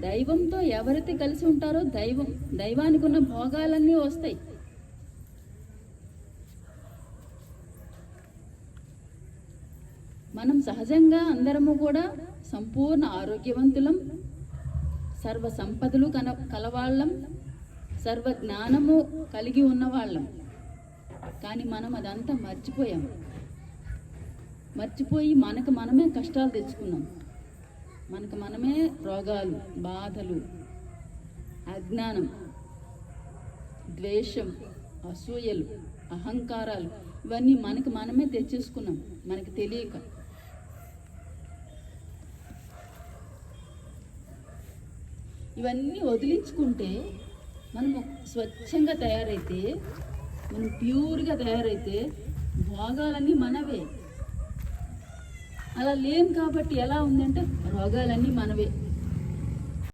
దైవంతో ఎవరైతే కలిసి ఉంటారో దైవానికి ఉన్న భోగాలన్నీ వస్తాయి. మనం సహజంగా అందరము కూడా సంపూర్ణ ఆరోగ్యవంతులం, సర్వ సంపదలు కలవాళ్ళం, సర్వ జ్ఞానము కలిగి ఉన్నవాళ్ళం. కానీ మనం అదంతా మర్చిపోయి మనకు మనమే కష్టాలు తెచ్చుకున్నాం. మనకు మనమే రోగాలు, బాధలు, అజ్ఞానం, ద్వేషం, అసూయలు, అహంకారాలు ఇవన్నీ మనకు మనమే తెచ్చేసుకున్నాం మనకు తెలియక. ఇవన్నీ వదిలించుకుంటే మనం స్వచ్ఛంగా తయారైతే, మనం ప్యూర్గా తయారైతే భోగాలన్నీ మనవే. అలా లేం కాబట్టి ఎలా ఉందంటే రోగాలన్నీ మనవే.